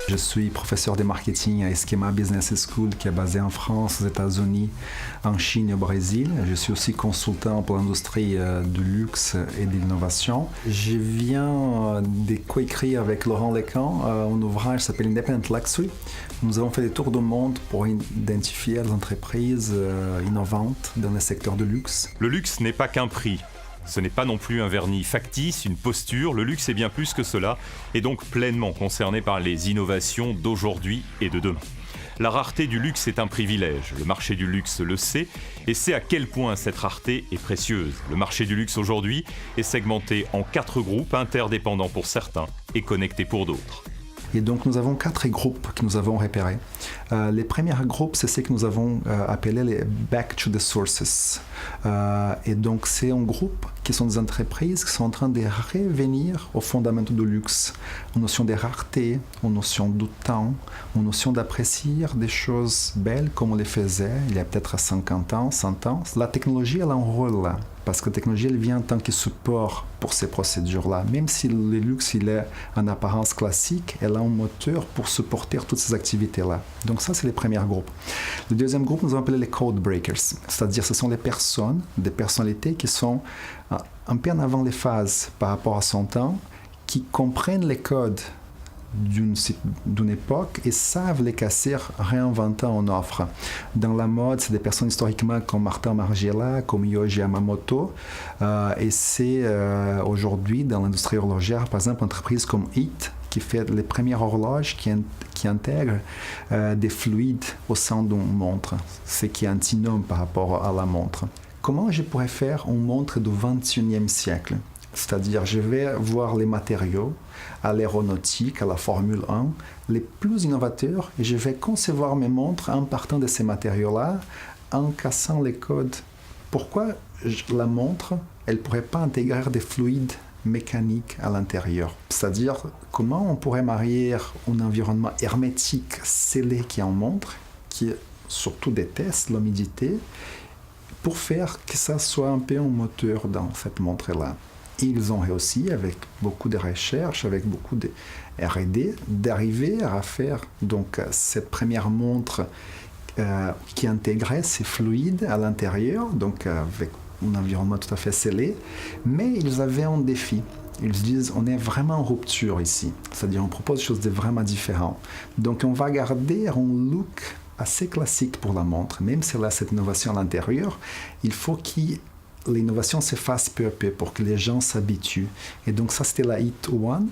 Je suis professeur de marketing à Esquema Business School qui est basé en France, aux États-Unis, en Chine et au Brésil. Je suis aussi consultant pour l'industrie du luxe et de l'innovation. Je viens de coécrire avec Laurent Lécan un ouvrage qui s'appelle Independent Luxury. Nous avons fait des tours du monde pour identifier les entreprises innovantes dans le secteur du luxe. Le luxe n'est pas qu'un prix. Ce n'est pas non plus un vernis factice, une posture, le luxe est bien plus que cela, et donc pleinement concerné par les innovations d'aujourd'hui et de demain. La rareté du luxe est un privilège, le marché du luxe le sait, et sait à quel point cette rareté est précieuse. Le marché du luxe aujourd'hui est segmenté en 4 groupes, interdépendants pour certains et connectés pour d'autres. Et donc nous avons 4 groupes que nous avons repérés. Les premiers groupes, c'est ce que nous avons appelé les Back to the Sources. Et donc c'est un groupe qui sont des entreprises qui sont en train de revenir aux fondamentaux du luxe, aux notions de rareté, aux notions du temps, aux notions d'apprécier des choses belles comme on les faisait il y a peut-être 50 ans, 100 ans. La technologie, elle a un rôle là. Parce que la technologie, elle vient en tant que support pour ces procédures-là. Même si le luxe, il est en apparence classique, elle a un moteur pour supporter toutes ces activités-là. Donc ça, c'est le premier groupe. Le deuxième groupe, nous avons appelé les code breakers. C'est-à-dire, ce sont les personnes, des personnalités qui sont un peu en avant les phases par rapport à son temps, qui comprennent les codes d'une époque et savent les casser, réinventant en offre. Dans la mode, c'est des personnes historiquement comme Martin Margiela, comme Yohji Yamamoto, et c'est aujourd'hui dans l'industrie horlogère, par exemple, une entreprise comme IT, qui fait les premières horloges qui intègrent des fluides au sein d'une montre, ce qui est antinomique par rapport à la montre. Comment je pourrais faire une montre du XXIe siècle? C'est-à-dire, je vais voir les matériaux, à l'aéronautique, à la Formule 1, les plus innovateurs, et je vais concevoir mes montres en partant de ces matériaux-là, en cassant les codes. Pourquoi la montre, elle ne pourrait pas intégrer des fluides mécaniques à l'intérieur? C'est-à-dire, comment on pourrait marier un environnement hermétique scellé qui est en montre, qui surtout déteste l'humidité, pour faire que ça soit un peu un moteur dans cette montre-là. Et ils ont réussi, avec beaucoup de recherches, avec beaucoup de R&D, d'arriver à faire donc, cette première montre qui intégrait ces fluides à l'intérieur, donc avec un environnement tout à fait scellé. Mais ils avaient un défi. Ils disent, on est vraiment en rupture ici. C'est-à-dire, on propose des choses de vraiment différentes. Donc, on va garder un look assez classique pour la montre. Même si elle a cette innovation à l'intérieur, il faut l'innovation se fasse peu à peu pour que les gens s'habituent. Et donc ça, c'était la Hit 1.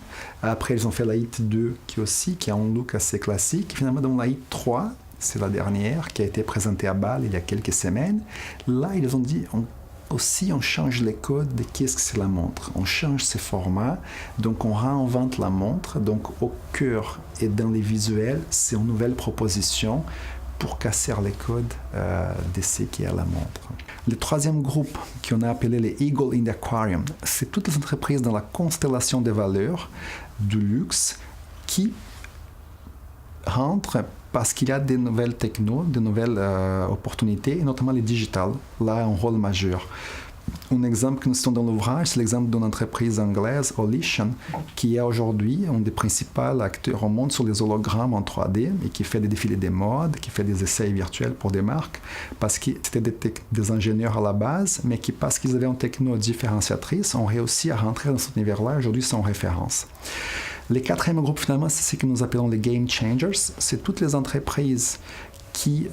Après, ils ont fait la Hit 2 qui a un look assez classique. Finalement, dans la Hit 3, c'est la dernière, qui a été présentée à Bâle il y a quelques semaines. Là, ils ont dit, on change les codes de qu'est-ce que c'est la montre. On change ses formats, donc on réinvente la montre. Donc au cœur et dans les visuels, c'est une nouvelle proposition pour casser les codes de ce qui est la montre. Le troisième groupe qu'on a appelé les Eagle in the Aquarium, c'est toutes les entreprises dans la constellation des valeurs du luxe qui rentrent parce qu'il y a des nouvelles technos, de nouvelles opportunités, et notamment les digitales, là, un rôle majeur. Un exemple que nous citons dans l'ouvrage, c'est l'exemple d'une entreprise anglaise, Olition, qui est aujourd'hui un des principaux acteurs au monde sur les hologrammes en 3D et qui fait des défilés des modes, qui fait des essais virtuels pour des marques, parce que c'était des ingénieurs à la base, mais qui, parce qu'ils avaient une techno différenciatrice, ont réussi à rentrer dans cet univers-là. Aujourd'hui, sont en référence. Le quatrième groupe, finalement, c'est ce que nous appelons les Game Changers. C'est toutes les entreprises qui,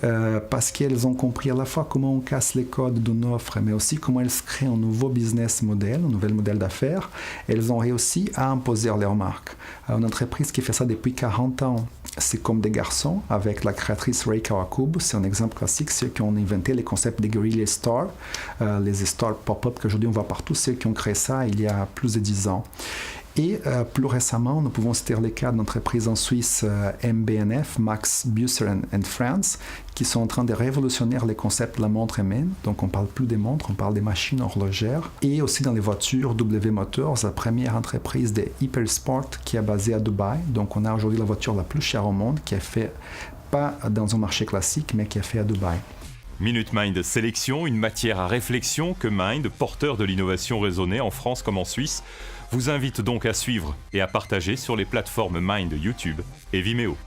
parce qu'elles ont compris à la fois comment on casse les codes d'une offre, mais aussi comment elles créent un nouveau business model, un nouvel modèle d'affaires, elles ont réussi à imposer leur marque. Une entreprise qui fait ça depuis 40 ans, c'est Comme des Garçons, avec la créatrice Rei Kawakubo. C'est un exemple classique, ceux qui ont inventé les concepts des guerrilla stores, les stores pop-up qu'aujourd'hui on voit partout, ceux qui ont créé ça il y a plus de 10 ans. Et plus récemment, nous pouvons citer les cas d'entreprises en Suisse, MBNF, Max Büsser and Friends, qui sont en train de révolutionner les concepts de la montre humaine. Donc on ne parle plus des montres, on parle des machines horlogères. Et aussi dans les voitures, W Motors, la première entreprise de Hypersport qui est basée à Dubaï. Donc on a aujourd'hui la voiture la plus chère au monde, qui est faite pas dans un marché classique, mais qui est faite à Dubaï. Minute Mind Sélection, une matière à réflexion que Mind, porteur de l'innovation raisonnée en France comme en Suisse, vous invite donc à suivre et à partager sur les plateformes Mind YouTube et Vimeo.